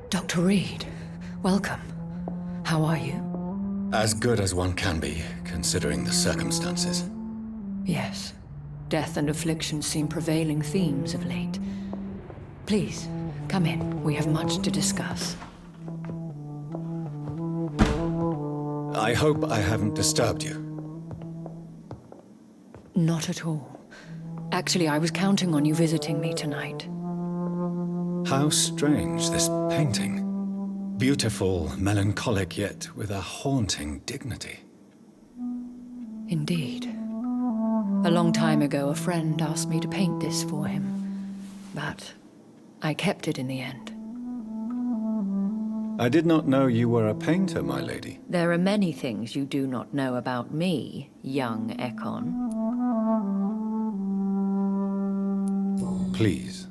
Dr. Reed, welcome. How are you? As good as one can be, considering the circumstances. Yes. Death and affliction seem prevailing themes of late. Please, come in. We have much to discuss. I hope I haven't disturbed you. Not at all. Actually, I was counting on you visiting me tonight. How strange, this painting. Beautiful, melancholic, yet with a haunting dignity. Indeed. A long time ago, a friend asked me to paint this for him. But I kept it in the end. I did not know you were a painter, my lady. There are many things you do not know about me, young Ekon. Please,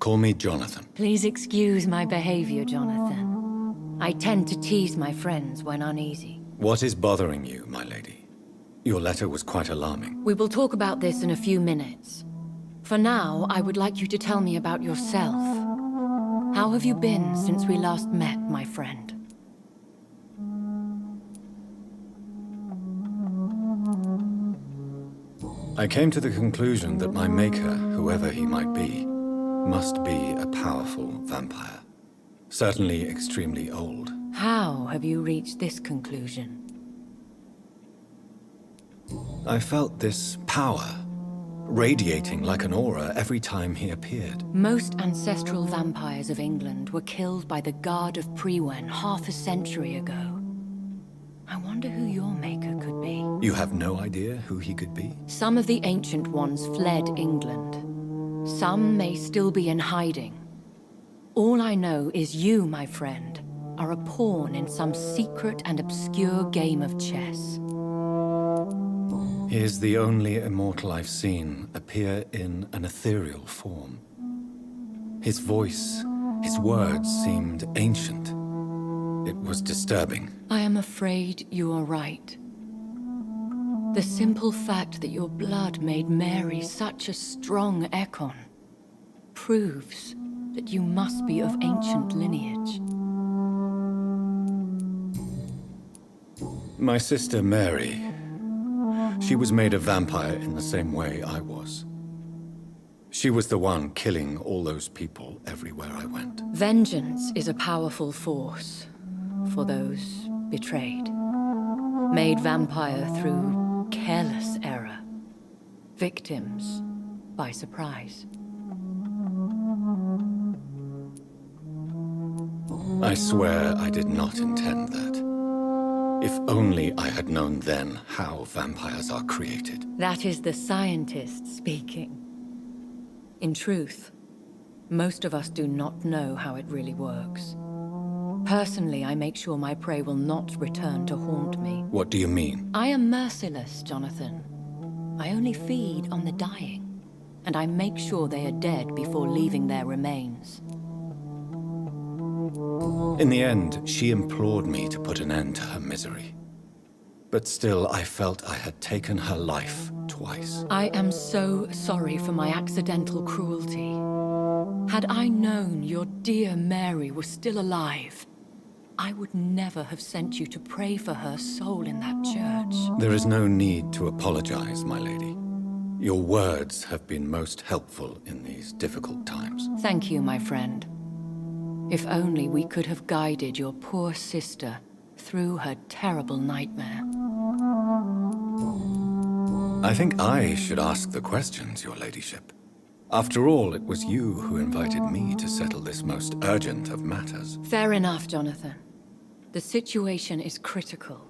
call me Jonathan. Please excuse my behavior, Jonathan. I tend to tease my friends when uneasy. What is bothering you, my lady? Your letter was quite alarming. We will talk about this in a few minutes. For now, I would like you to tell me about yourself. How have you been since we last met, my friend? I came to the conclusion that my maker, whoever he might be, must be a powerful vampire. Certainly extremely old. How have you reached this conclusion? I felt this power, radiating like an aura every time he appeared. Most ancestral vampires of England were killed by the Guard of Prewen half a century ago. I wonder who your maker could be. You have no idea who he could be? Some of the Ancient Ones fled England. Some may still be in hiding. All I know is you, my friend, are a pawn in some secret and obscure game of chess. He is the only immortal I've seen appear in an ethereal form. His voice, his words seemed ancient. It was disturbing. I am afraid you are right. The simple fact that your blood made Mary such a strong Ekon proves that you must be of ancient lineage. My sister Mary, she was made a vampire in the same way I was. She was the one killing all those people everywhere I went. Vengeance is a powerful force for those betrayed. Made vampire through careless error. Victims by surprise. I swear I did not intend that. If only I had known then how vampires are created. That is the scientist speaking. In truth, most of us do not know how it really works. Personally, I make sure my prey will not return to haunt me. What do you mean? I am merciless, Jonathan. I only feed on the dying, and I make sure they are dead before leaving their remains. In the end, she implored me to put an end to her misery. But still, I felt I had taken her life twice. I am so sorry for my accidental cruelty. Had I known your dear Mary was still alive, I would never have sent you to pray for her soul in that church. There is no need to apologize, my lady. Your words have been most helpful in these difficult times. Thank you, my friend. If only we could have guided your poor sister through her terrible nightmare. I think I should ask the questions, your ladyship. After all, it was you who invited me to settle this most urgent of matters. Fair enough, Jonathan. The situation is critical.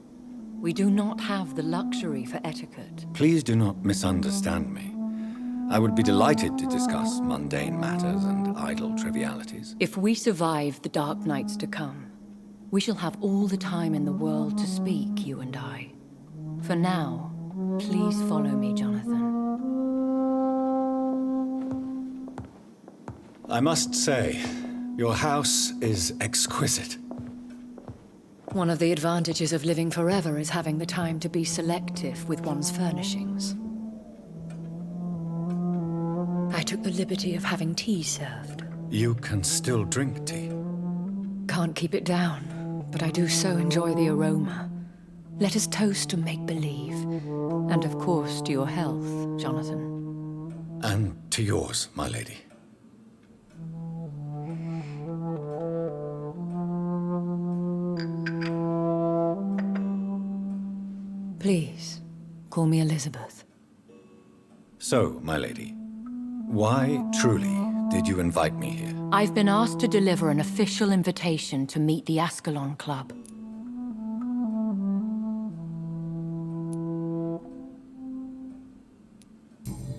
We do not have the luxury for etiquette. Please do not misunderstand me. I would be delighted to discuss mundane matters and idle trivialities. If we survive the dark nights to come, we shall have all the time in the world to speak, you and I. For now, please follow me, Jonathan. I must say, your house is exquisite. One of the advantages of living forever is having the time to be selective with one's furnishings. I took the liberty of having tea served. You can still drink tea. can't keep it down, but I do so enjoy the aroma. Let us toast to make-believe. And of course to your health, Jonathan. And to yours, my lady. Please, call me Elizabeth. So, my lady, why, truly, did you invite me here? I've been asked to deliver an official invitation to meet the Ascalon Club.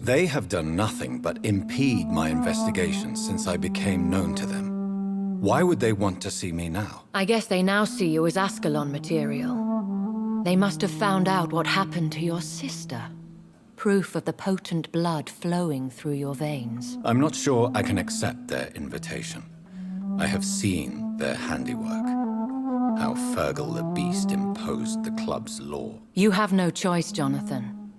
They have done nothing but impede my investigations since I became known to them. Why would they want to see me now? I guess they now see you as Ascalon material. They must have found out what happened to your sister. Proof of the potent blood flowing through your veins. I'm not sure I can accept their invitation. I have seen their handiwork. How Fergal the Beast imposed the club's law. You have no choice, Jonathan.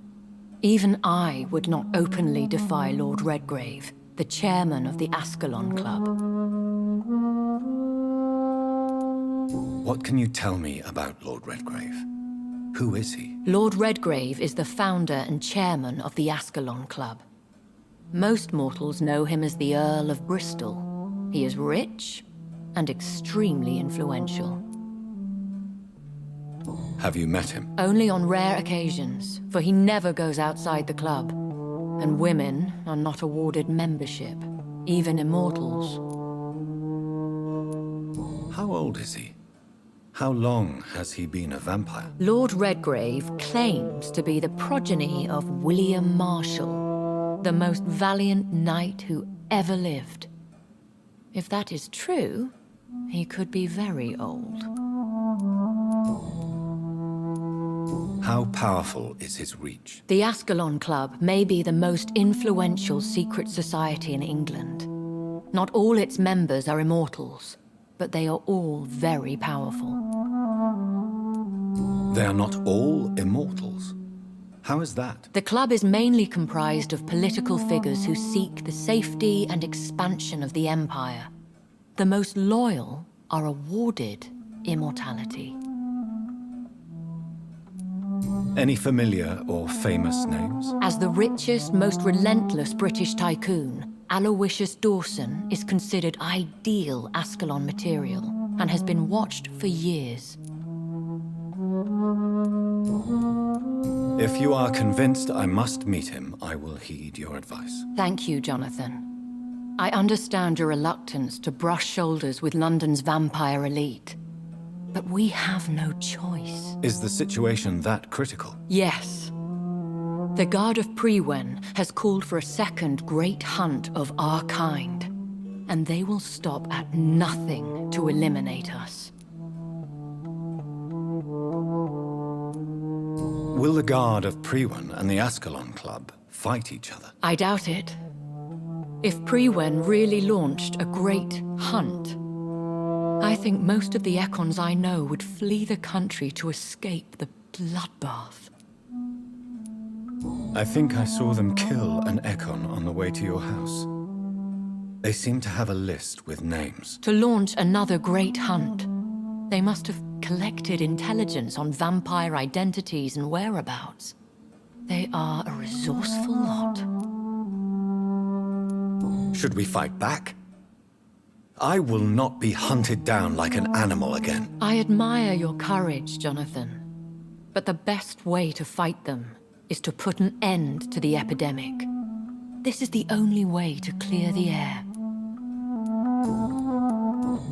Even I would not openly defy Lord Redgrave, the chairman of the Ascalon Club. What can you tell me about Lord Redgrave? Who is he? Lord Redgrave is the founder and chairman of the Ascalon Club. Most mortals know him as the Earl of Bristol. He is rich and extremely influential. Have you met him? Only on rare occasions, for he never goes outside the club. And women are not awarded membership, even immortals. How old is he? How long has he been a vampire? Lord Redgrave claims to be the progeny of William Marshall, the most valiant knight who ever lived. If that is true, he could be very old. How powerful is his reach? The Ascalon Club may be the most influential secret society in England. Not all its members are immortals, but they are all very powerful. They are not all immortals. How is that? The club is mainly comprised of political figures who seek the safety and expansion of the Empire. The most loyal are awarded immortality. Any familiar or famous names? As the richest, most relentless British tycoon, Aloysius Dawson is considered ideal Ascalon material and has been watched for years. If you are convinced I must meet him, I will heed your advice. Thank you, Jonathan. I understand your reluctance to brush shoulders with London's vampire elite. But we have no choice. Is the situation that critical? Yes. The Guard of Prewen has called for a second great hunt of our kind, and they will stop at nothing to eliminate us. Will the Guard of Prewen and the Ascalon Club fight each other? I doubt it. If Prewen really launched a great hunt, I think most of the Ekons I know would flee the country to escape the bloodbath. I think I saw them kill an Ekon on the way to your house. They seem to have a list with names. To launch another great hunt, they must have collected intelligence on vampire identities and whereabouts. They are a resourceful lot. Should we fight back? I will not be hunted down like an animal again. I admire your courage, Jonathan. But the best way to fight them is to put an end to the epidemic. This is the only way to clear the air.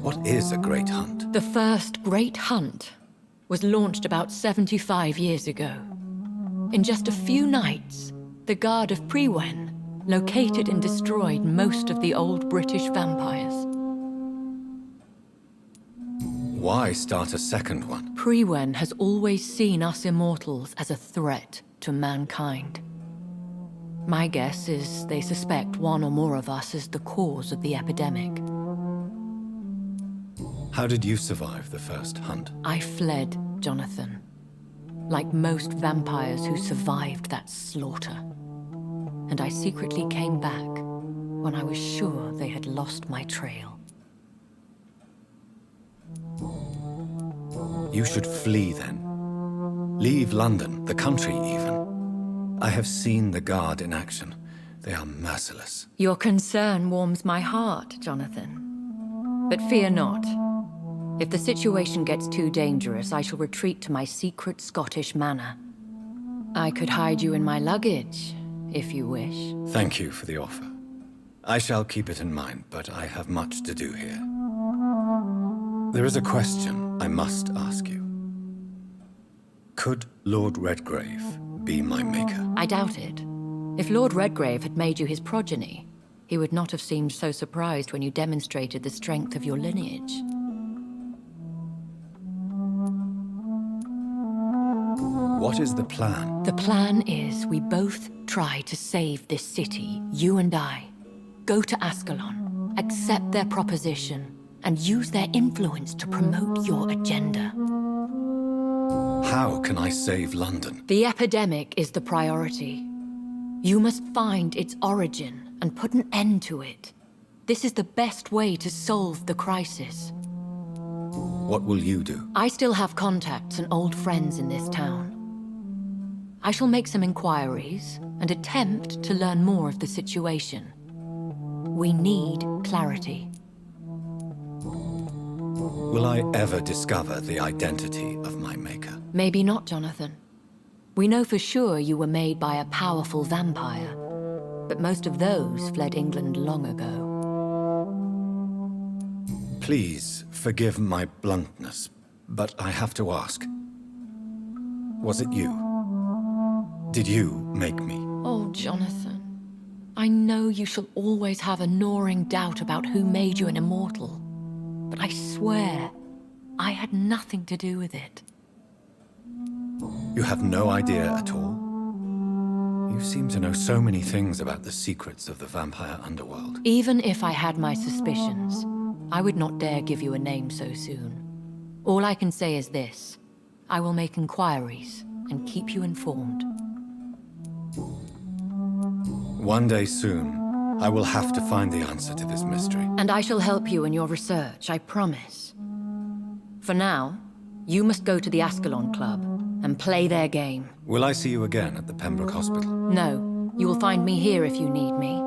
What is a great hunt? The first great hunt was launched about 75 years ago. In just a few nights, the Guard of Prewen located and destroyed most of the old British vampires. Why start a second one? Prewen has always seen us immortals as a threat to mankind. My guess is they suspect one or more of us is the cause of the epidemic. How did you survive the first hunt? I fled, Jonathan. Like most vampires who survived that slaughter. And I secretly came back when I was sure they had lost my trail. You should flee then. Leave London, the country even. I have seen the Guard in action. They are merciless. Your concern warms my heart, Jonathan. But fear not. If the situation gets too dangerous, I shall retreat to my secret Scottish manor. I could hide you in my luggage, if you wish. Thank you for the offer. I shall keep it in mind, but I have much to do here. There is a question I must ask you. Could Lord Redgrave be my maker? I doubt it. If Lord Redgrave had made you his progeny, he would not have seemed so surprised when you demonstrated the strength of your lineage. What is the plan? The plan is we both try to save this city, you and I. Go to Ascalon, accept their proposition, and use their influence to promote your agenda. How can I save London? The epidemic is the priority. You must find its origin and put an end to it. This is the best way to solve the crisis. What will you do? I still have contacts and old friends in this town. I shall make some inquiries and attempt to learn more of the situation. We need clarity. Will I ever discover the identity of my maker? Maybe not, Jonathan. We know for sure you were made by a powerful vampire, but most of those fled England long ago. Please forgive my bluntness, but I have to ask. Was it you? Did you make me? Oh, Jonathan. I know you shall always have a gnawing doubt about who made you an immortal, but I swear, I had nothing to do with it. You have no idea at all? You seem to know so many things about the secrets of the vampire underworld. Even if I had my suspicions, I would not dare give you a name so soon. All I can say is this. I will make inquiries and keep you informed. One day soon, I will have to find the answer to this mystery. And I shall help you in your research, I promise. For now, you must go to the Ascalon Club and play their game. Will I see you again at the Pembroke Hospital? No, you will find me here if you need me.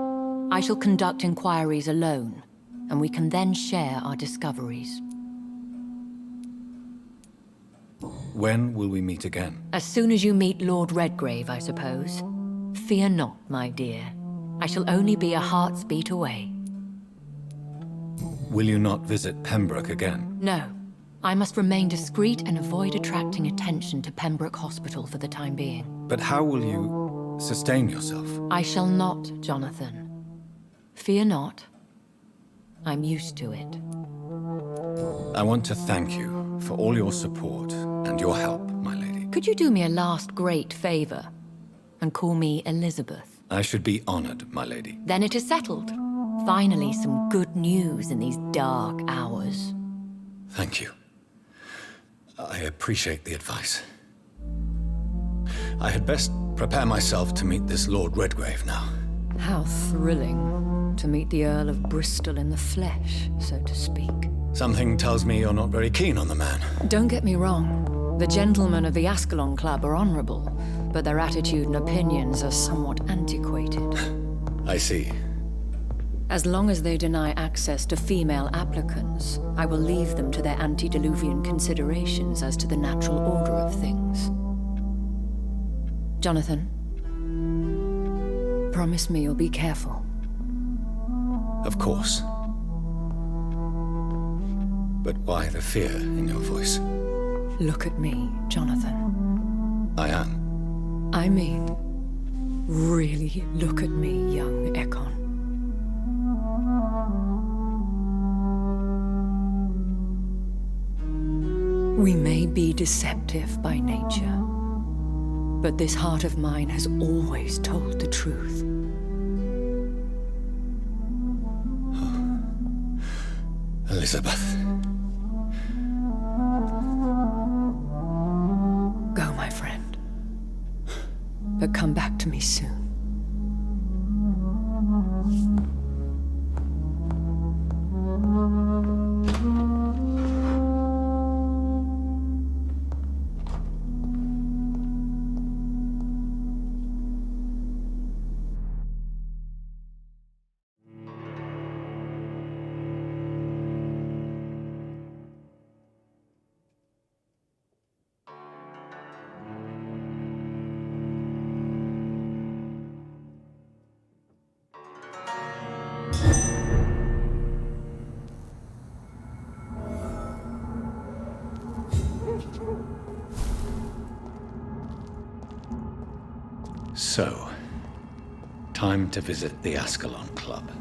I shall conduct inquiries alone, and we can then share our discoveries. When will we meet again? As soon as you meet Lord Redgrave, I suppose. Fear not, my dear. I shall only be a heart's beat away. Will you not visit Pembroke again? No. I must remain discreet and avoid attracting attention to Pembroke Hospital for the time being. But how will you sustain yourself? I shall not, Jonathan. Fear not. I'm used to it. I want to thank you for all your support and your help, my lady. Could you do me a last great favor and call me Elizabeth? I should be honored, my lady. Then it is settled. Finally, some good news in these dark hours. Thank you. I appreciate the advice. I had best prepare myself to meet this Lord Redgrave now. How thrilling to meet the Earl of Bristol in the flesh, so to speak. Something tells me you're not very keen on the man. Don't get me wrong. The gentlemen of the Ascalon Club are honorable, but their attitude and opinions are somewhat antiquated. I see. As long as they deny access to female applicants, I will leave them to their antediluvian considerations as to the natural order of things. Jonathan, promise me you'll be careful. Of course. But why the fear in your voice? Look at me, Jonathan. I am. I mean, really look at me, young Ekon. We may be deceptive by nature, but this heart of mine has always told the truth. Elizabeth. Go, my friend. But come back to me soon. So, time to visit the Ascalon Club.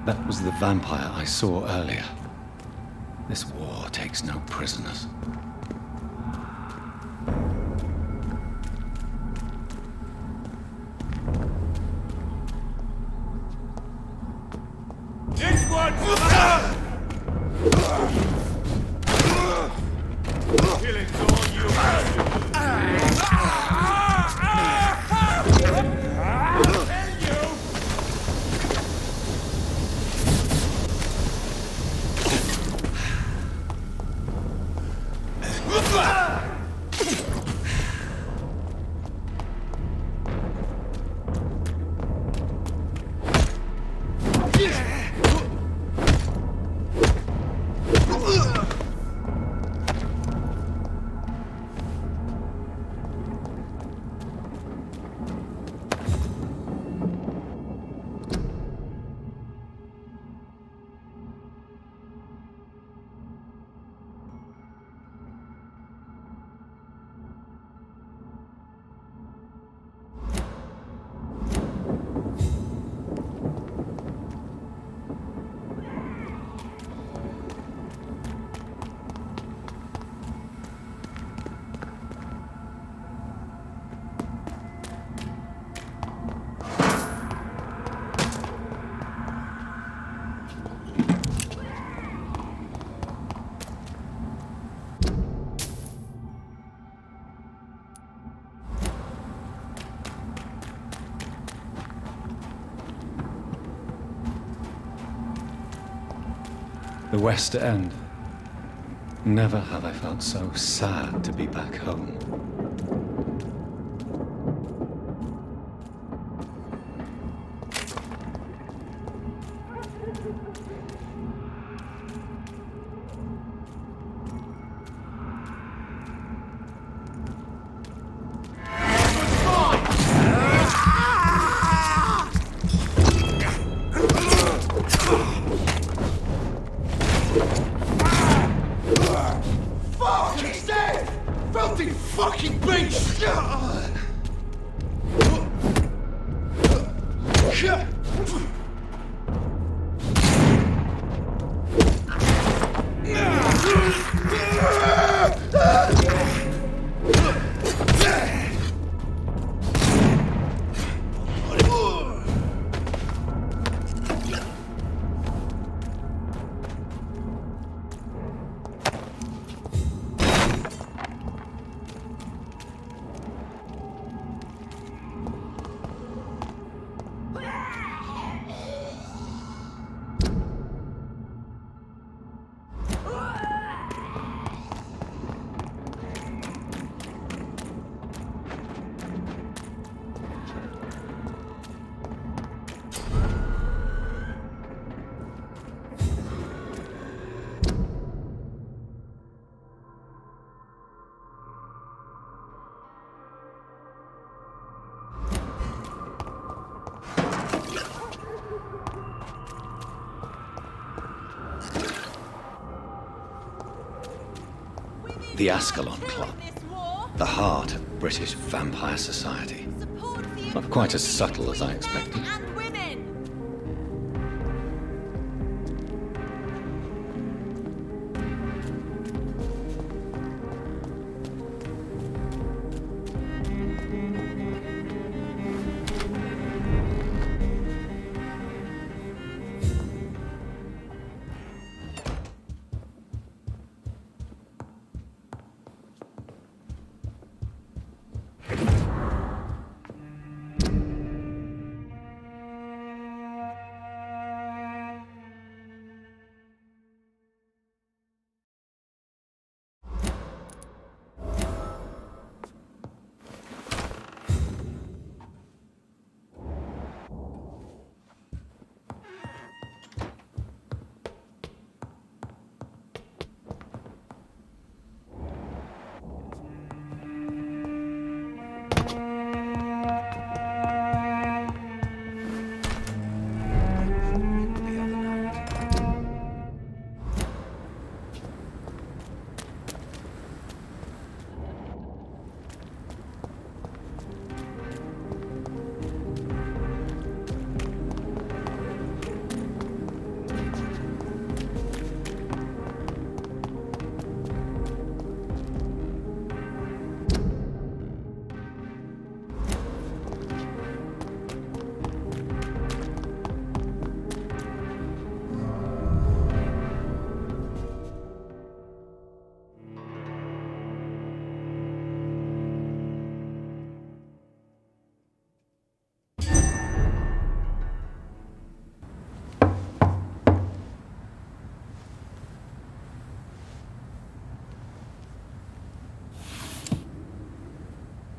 That was the vampire I saw earlier. This war takes no prisoners. This one! Killing's all you. The West End. Never have I felt so sad to be back home. Fuck! He's dead! Filthy fucking beast! The Ascalon Club. The heart of British vampire society. Not quite as subtle as I expected.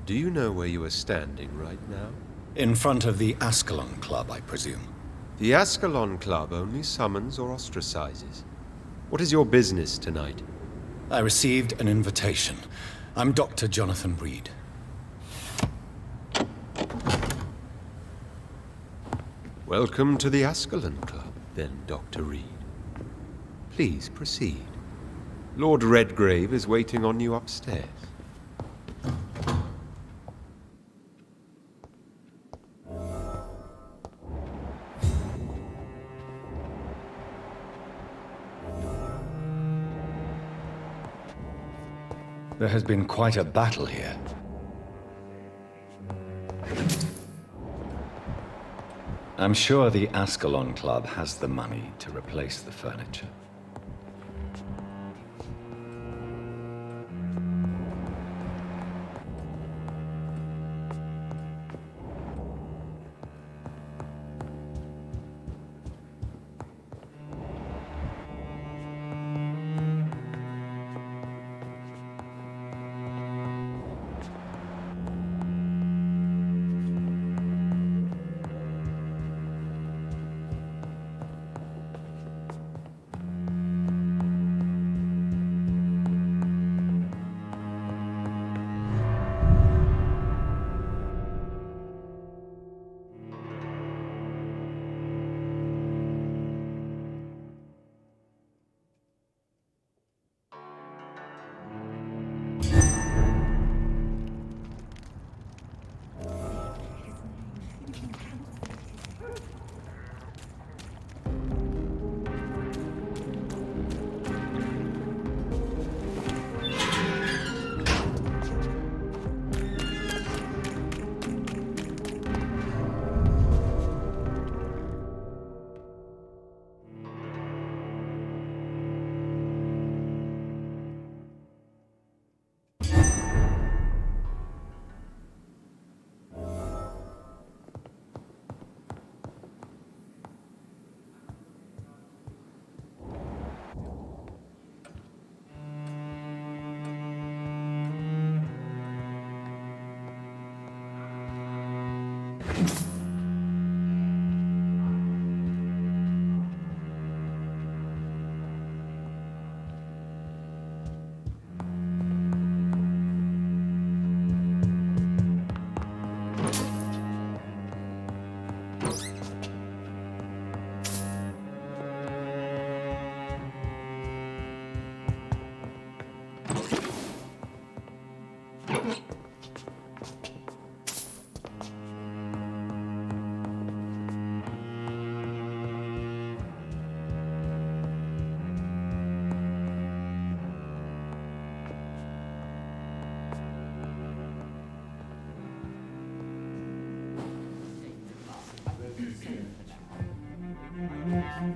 Do you know where you are standing right now? In front of the Ascalon Club, I presume. The Ascalon Club only summons or ostracizes. What is your business tonight? I received an invitation. I'm Dr. Jonathan Reed. Welcome to the Ascalon Club, then, Dr. Reed. Please proceed. Lord Redgrave is waiting on you upstairs. There has been quite a battle here. I'm sure the Ascalon Club has the money to replace the furniture.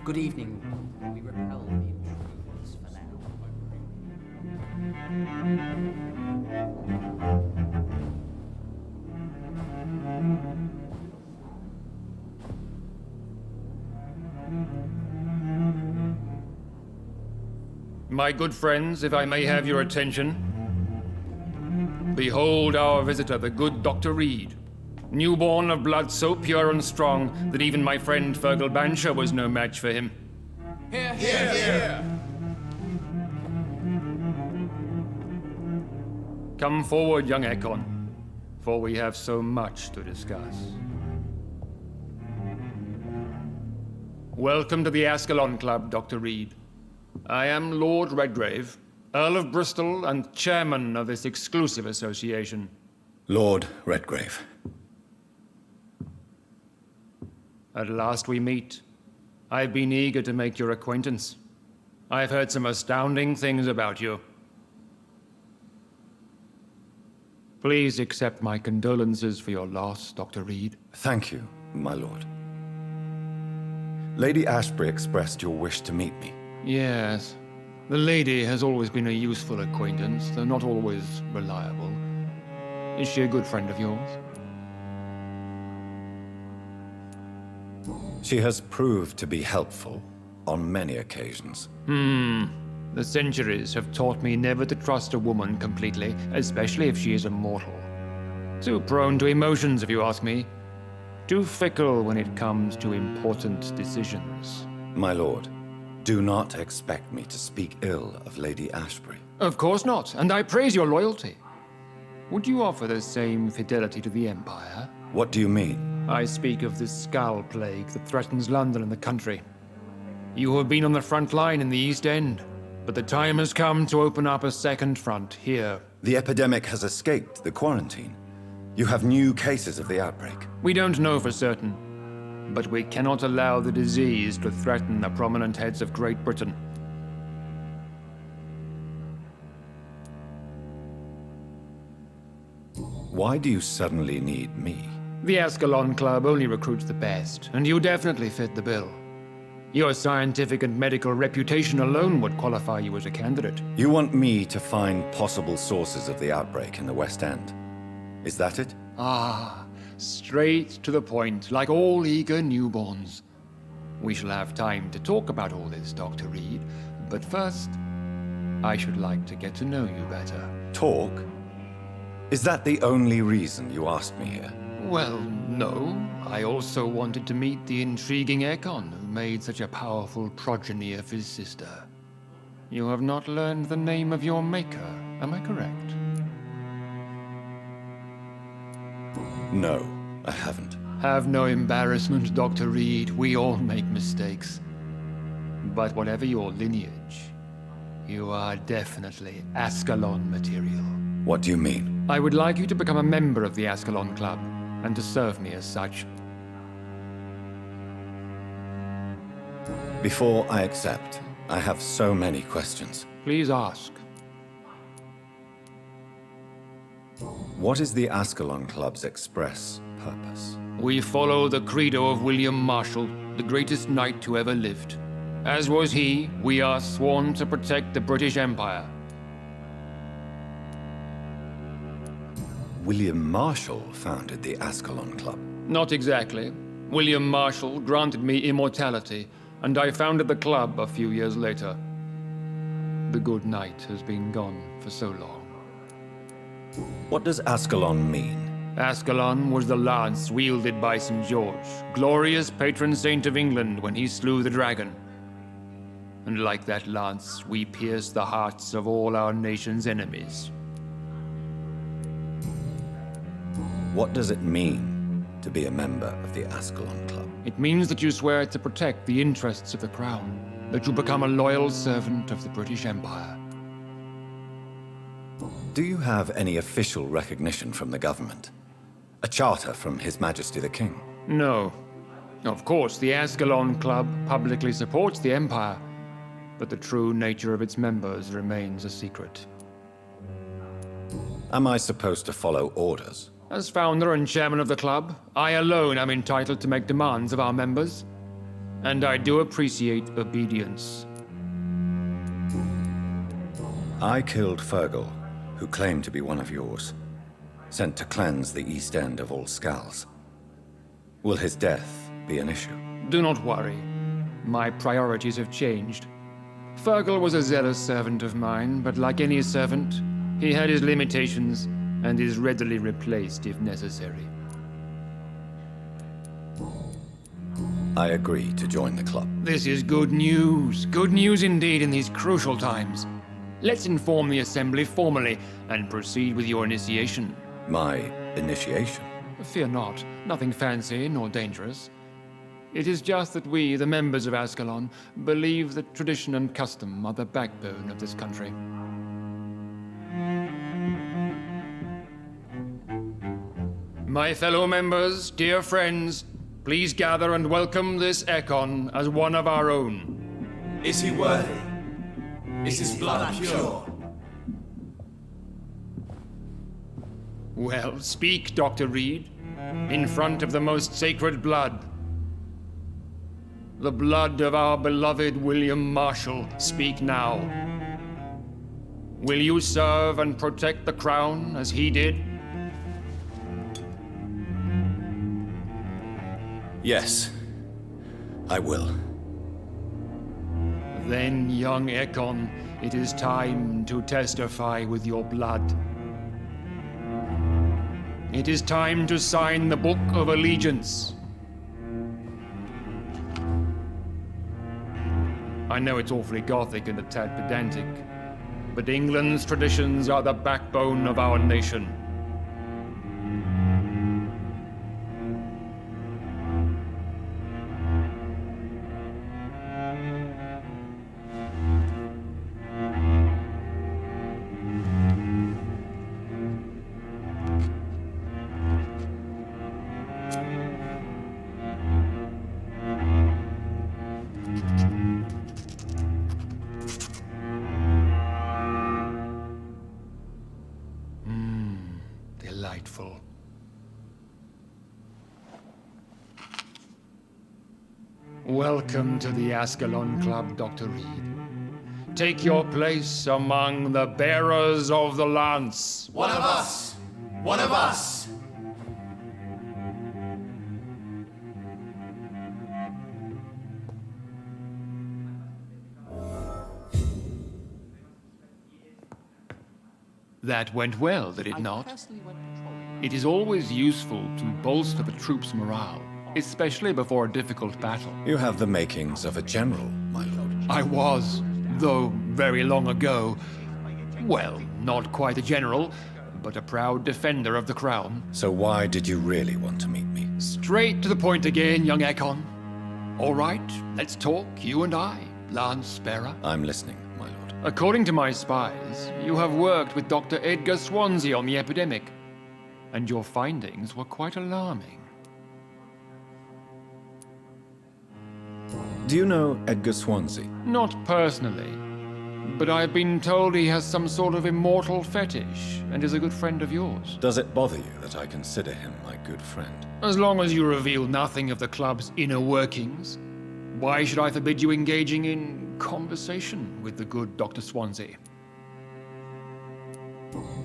Good evening. We repel the intruders for now. My good friends, if I may have your attention. Behold our visitor, the good Dr. Reed. Newborn of blood so pure and strong that even my friend Fergal Bansher was no match for him. Come forward, young Ekon, for we have so much to discuss. Welcome to the Ascalon Club, Dr. Reed. I am Lord Redgrave, Earl of Bristol and chairman of this exclusive association. Lord Redgrave. At last we meet. I've been eager to make your acquaintance. I've heard some astounding things about you. Please accept my condolences for your loss, Dr. Reed. Thank you, my lord. Lady Ashbury expressed your wish to meet me. Yes. The lady has always been a useful acquaintance, though not always reliable. Is she a good friend of yours? She has proved to be helpful on many occasions. The centuries have taught me never to trust a woman completely, especially if she is a mortal. Too prone to emotions, if you ask me. Too fickle when it comes to important decisions. My lord, do not expect me to speak ill of Lady Ashbury. Of course not, and I praise your loyalty. Would you offer the same fidelity to the Empire? What do you mean? I speak of the Skull Plague that threatens London and the country. You have been on the front line in the East End, but the time has come to open up a second front here. The epidemic has escaped the quarantine. You have new cases of the outbreak. We don't know for certain, but we cannot allow the disease to threaten the prominent heads of Great Britain. Why do you suddenly need me? The Ascalon Club only recruits the best, and you definitely fit the bill. Your scientific and medical reputation alone would qualify you as a candidate. You want me to find possible sources of the outbreak in the West End. Is that it? Ah, straight to the point, like all eager newborns. We shall have time to talk about all this, Dr. Reed, but first, I should like to get to know you better. Talk? Is that the only reason you asked me here? Well, no. I also wanted to meet the intriguing Ekon, who made such a powerful progeny of his sister. You have not learned the name of your maker, am I correct? No, I haven't. Have no embarrassment, Dr. Reed. We all make mistakes. But whatever your lineage, you are definitely Ascalon material. What do you mean? I would like you to become a member of the Ascalon Club, and to serve me as such. Before I accept, I have so many questions. Please ask. What is the Ascalon Club's express purpose? We follow the credo of William Marshall, the greatest knight who ever lived. As was he, we are sworn to protect the British Empire. William Marshall founded the Ascalon Club. Not exactly. William Marshall granted me immortality, and I founded the club a few years later. The good knight has been gone for so long. What does Ascalon mean? Ascalon was the lance wielded by St. George, glorious patron saint of England when he slew the dragon. And like that lance, we pierce the hearts of all our nation's enemies. What does it mean to be a member of the Ascalon Club? It means that you swear to protect the interests of the crown, that you become a loyal servant of the British Empire. Do you have any official recognition from the government? A charter from His Majesty the King? No. Of course, the Ascalon Club publicly supports the Empire, but the true nature of its members remains a secret. Am I supposed to follow orders? As founder and chairman of the club, I alone am entitled to make demands of our members, and I do appreciate obedience. I killed Fergal, who claimed to be one of yours, sent to cleanse the East End of all Skulls. Will his death be an issue? Do not worry. My priorities have changed. Fergal was a zealous servant of mine, but like any servant, he had his limitations and is readily replaced if necessary. I agree to join the club. This is good news. Good news indeed in these crucial times. Let's inform the Assembly formally and proceed with your initiation. My initiation? Fear not. Nothing fancy nor dangerous. It is just that we, the members of Ascalon, believe that tradition and custom are the backbone of this country. My fellow members, dear friends, please gather and welcome this Ekon as one of our own. Is he worthy? Is his blood pure? Well, speak, Dr. Reed, in front of the most sacred blood. The blood of our beloved William Marshall, speak now. Will you serve and protect the crown as he did? Yes, I will. Then, young Ekon, it is time to testify with your blood. It is time to sign the Book of Allegiance. I know it's awfully gothic and a tad pedantic, but England's traditions are the backbone of our nation. Delightful. Welcome to the Ascalon Club, Dr. Reed. Take your place among the bearers of the lance. One of us! One of us! That went well, did it not? It is always useful to bolster the troops' morale, especially before a difficult battle. You have the makings of a general, my lord. I was, though very long ago, well, not quite a general, but a proud defender of the crown. So why did you really want to meet me? Straight to the point again, young Ekon. All right, let's talk, you and I, Lance Bearer. I'm listening, my lord. According to my spies, you have worked with Dr. Edgar Swansea on the epidemic, and your findings were quite alarming. Do you know Edgar Swansea? Not personally, but I've been told he has some sort of immortal fetish and is a good friend of yours. Does it bother you that I consider him my good friend? As long as you reveal nothing of the club's inner workings, why should I forbid you engaging in conversation with the good Dr. Swansea?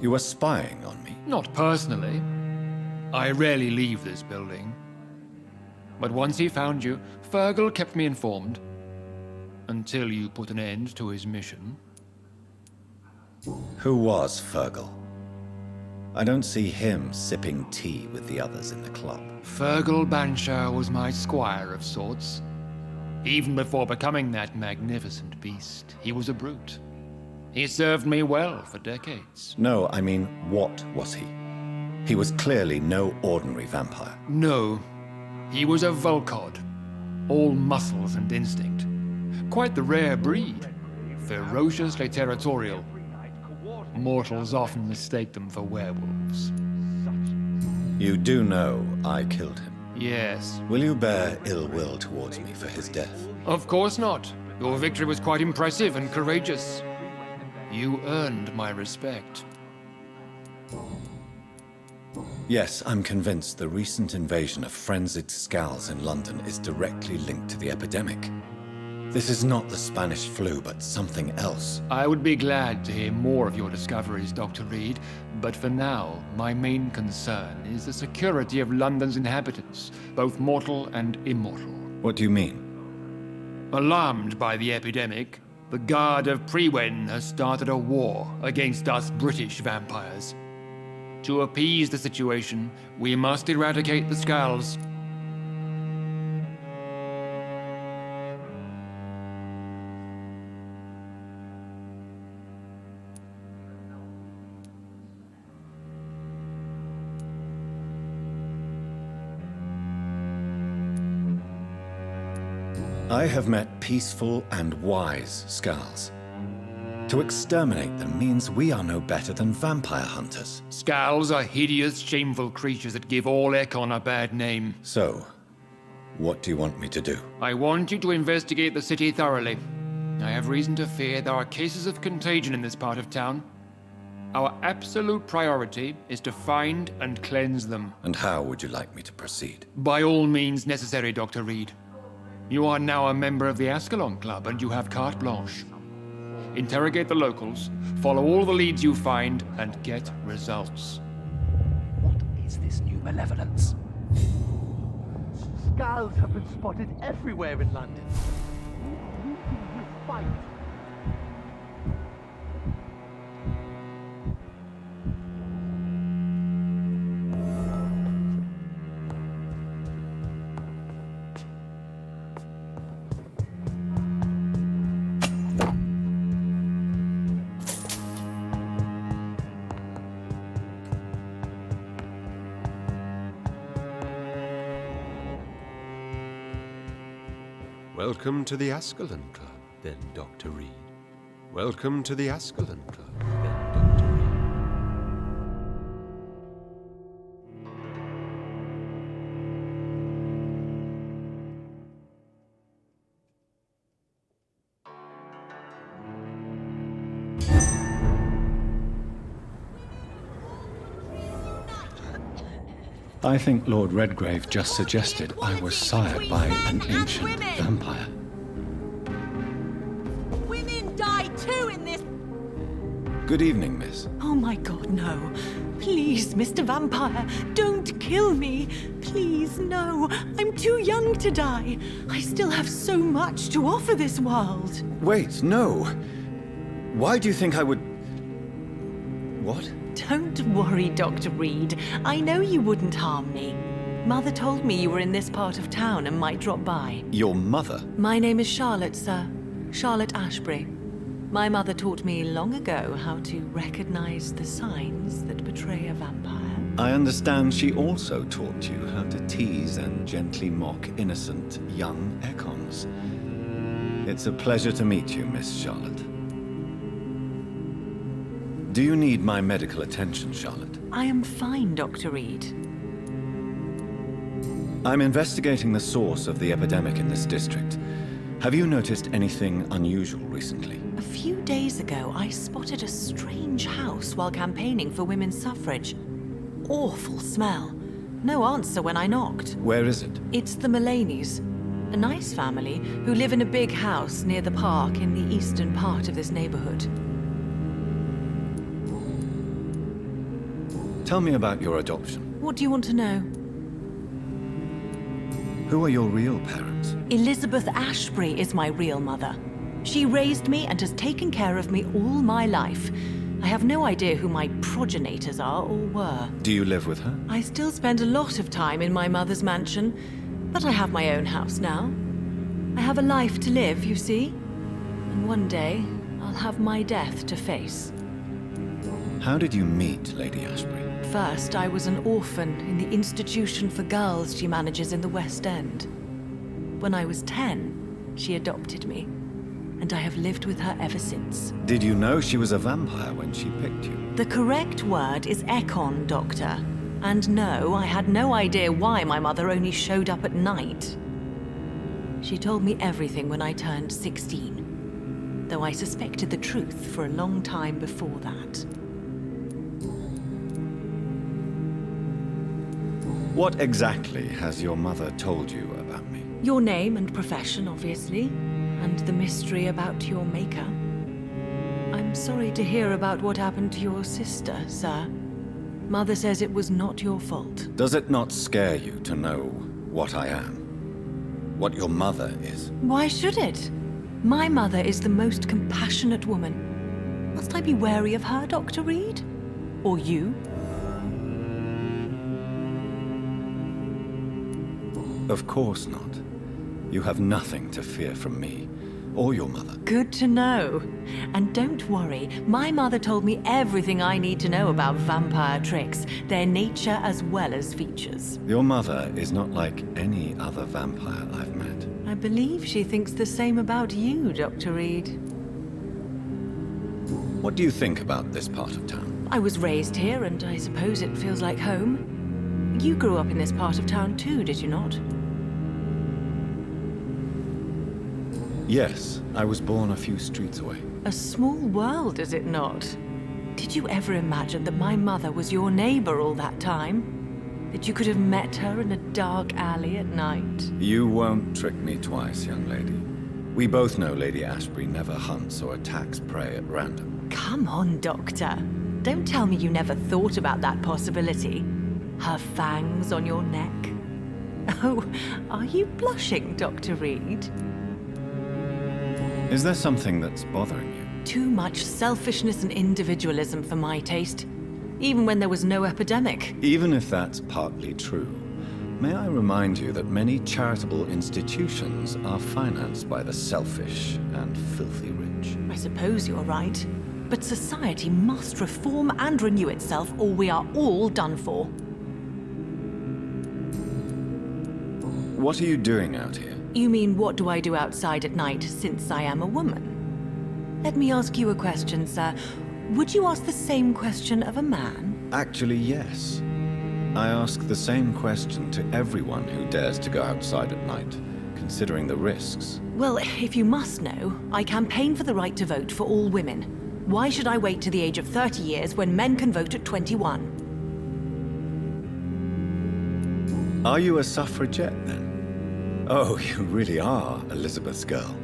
You were spying on me? Not personally. I rarely leave this building. But once he found you, Fergal kept me informed. Until you put an end to his mission. Who was Fergal? I don't see him sipping tea with the others in the club. Fergal Banshire was my squire of sorts. Even before becoming that magnificent beast, he was a brute. He served me well for decades. No, I mean, what was he? He was clearly no ordinary vampire. No, he was a Volcod. All muscles and instinct. Quite the rare breed. Ferociously territorial. Mortals often mistake them for werewolves. You do know I killed him. Yes. Will you bear ill will towards me for his death? Of course not. Your victory was quite impressive and courageous. You earned my respect. Yes, I'm convinced the recent invasion of frenzied Scals in London is directly linked to the epidemic. This is not the Spanish flu, but something else. I would be glad to hear more of your discoveries, Dr. Reed, but for now, my main concern is the security of London's inhabitants, both mortal and immortal. What do you mean? Alarmed by the epidemic, the Guard of Prewen has started a war against us British vampires. To appease the situation, we must eradicate the Scals. I have met peaceful and wise Scals. To exterminate them means we are no better than vampire hunters. Scals are hideous, shameful creatures that give all Ekon a bad name. So, what do you want me to do? I want you to investigate the city thoroughly. I have reason to fear there are cases of contagion in this part of town. Our absolute priority is to find and cleanse them. And how would you like me to proceed? By all means necessary, Dr. Reed. You are now a member of the Ascalon Club and you have carte blanche. Interrogate the locals, follow all the leads you find, and get results. What is this new malevolence? Scals have been spotted everywhere in London. You fight. Welcome to the Ascalon Club, then Dr. Reed. Welcome to the Ascalon Club, then Dr. Reed. I think Lord Redgrave just suggested I was sired by an ancient vampire. Women die too in this. Good evening, miss. Oh my god, no. Please, Mr. Vampire, don't kill me. Please, no. I'm too young to die. I still have so much to offer this world. Wait, no. Why do you think I would... What? Don't worry, Dr. Reed. I know you wouldn't harm me. Mother told me you were in this part of town and might drop by. Your mother? My name is Charlotte, sir. Charlotte Ashbury. My mother taught me long ago how to recognize the signs that betray a vampire. I understand she also taught you how to tease and gently mock innocent young Ekons. It's a pleasure to meet you, Miss Charlotte. Do you need my medical attention, Charlotte? I am fine, Dr. Reed. I'm investigating the source of the epidemic in this district. Have you noticed anything unusual recently? A few days ago, I spotted a strange house while campaigning for women's suffrage. Awful smell. No answer when I knocked. Where is it? It's the Mullaneys, a nice family who live in a big house near the park in the eastern part of this neighborhood. Tell me about your adoption. What do you want to know? Who are your real parents? Elizabeth Ashbury is my real mother. She raised me and has taken care of me all my life. I have no idea who my progenitors are or were. Do you live with her? I still spend a lot of time in my mother's mansion, but I have my own house now. I have a life to live, you see. And one day, I'll have my death to face. How did you meet Lady Ashbury? First, I was an orphan in the institution for girls she manages in the West End. When I was 10, she adopted me, and I have lived with her ever since. Did you know she was a vampire when she picked you? The correct word is Ekon, Doctor. And no, I had no idea why my mother only showed up at night. She told me everything when I turned 16, though I suspected the truth for a long time before that. What exactly has your mother told you about me? Your name and profession, obviously, and the mystery about your maker. I'm sorry to hear about what happened to your sister, sir. Mother says it was not your fault. Does it not scare you to know what I am? What your mother is? Why should it? My mother is the most compassionate woman. Must I be wary of her, Dr. Reed? Or you? Of course not. You have nothing to fear from me, or your mother. Good to know. And don't worry, my mother told me everything I need to know about vampire tricks, their nature as well as features. Your mother is not like any other vampire I've met. I believe she thinks the same about you, Dr. Reed. What do you think about this part of town? I was raised here, and I suppose it feels like home. You grew up in this part of town too, did you not? Yes, I was born a few streets away. A small world, is it not? Did you ever imagine that my mother was your neighbor all that time? That you could have met her in a dark alley at night? You won't trick me twice, young lady. We both know Lady Ashbury never hunts or attacks prey at random. Come on, Doctor. Don't tell me you never thought about that possibility. Her fangs on your neck. Oh, are you blushing, Dr. Reed? Is there something that's bothering you? Too much selfishness and individualism for my taste. Even when there was no epidemic. Even if that's partly true, may I remind you that many charitable institutions are financed by the selfish and filthy rich. I suppose you're right. But society must reform and renew itself, or we are all done for. What are you doing out here? You mean, what do I do outside at night since I am a woman? Let me ask you a question, sir. Would you ask the same question of a man? Actually, yes. I ask the same question to everyone who dares to go outside at night, considering the risks. Well, if you must know, I campaign for the right to vote for all women. Why should I wait to the age of 30 years when men can vote at 21? Are you a suffragette, then? Oh, you really are Elizabeth's girl.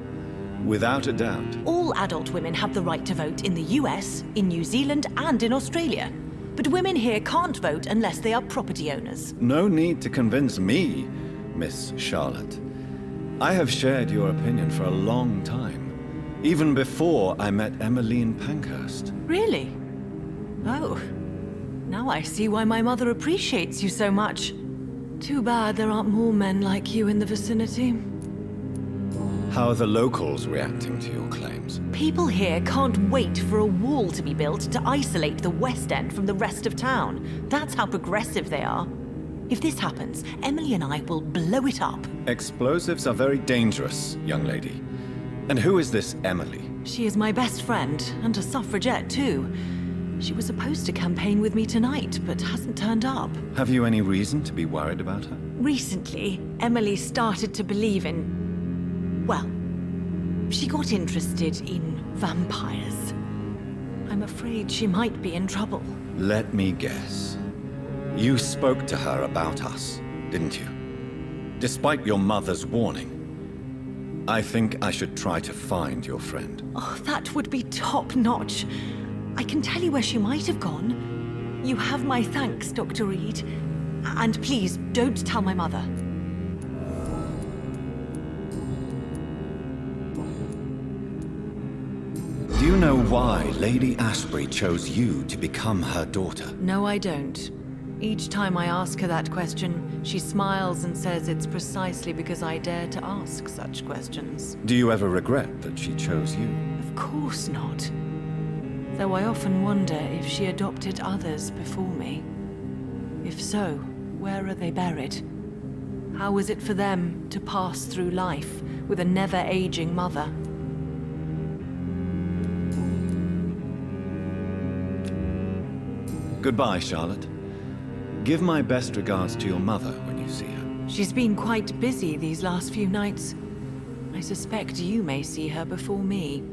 Without a doubt. All adult women have the right to vote in the US, in New Zealand, and in Australia. But women here can't vote unless they are property owners. No need to convince me, Miss Charlotte. I have shared your opinion for a long time. Even before I met Emmeline Pankhurst. Really? Oh. Now I see why my mother appreciates you so much. Too bad there aren't more men like you in the vicinity. How are the locals reacting to your claims? People here can't wait for a wall to be built to isolate the West End from the rest of town. That's how progressive they are. If this happens, Emily and I will blow it up. Explosives are very dangerous, young lady. And who is this Emily? She is my best friend, and a suffragette too. She was supposed to campaign with me tonight, but hasn't turned up. Have you any reason to be worried about her? Recently, Emily started to believe in... well, she got interested in vampires. I'm afraid she might be in trouble. Let me guess. You spoke to her about us, didn't you? Despite your mother's warning. I think I should try to find your friend. Oh, that would be top-notch. I can tell you where she might have gone. You have my thanks, Dr. Reed. And please, don't tell my mother. Do you you know why Lady Ashbury chose you to become her daughter? No, I don't. Each time I ask her that question, she smiles and says it's precisely because I dare to ask such questions. Do you ever regret that she chose you? Of course not. Though I often wonder if she adopted others before me. If so, where are they buried? How was it for them to pass through life with a never-aging mother? Goodbye, Charlotte. Give my best regards to your mother when you see her. She's been quite busy these last few nights. I suspect you may see her before me.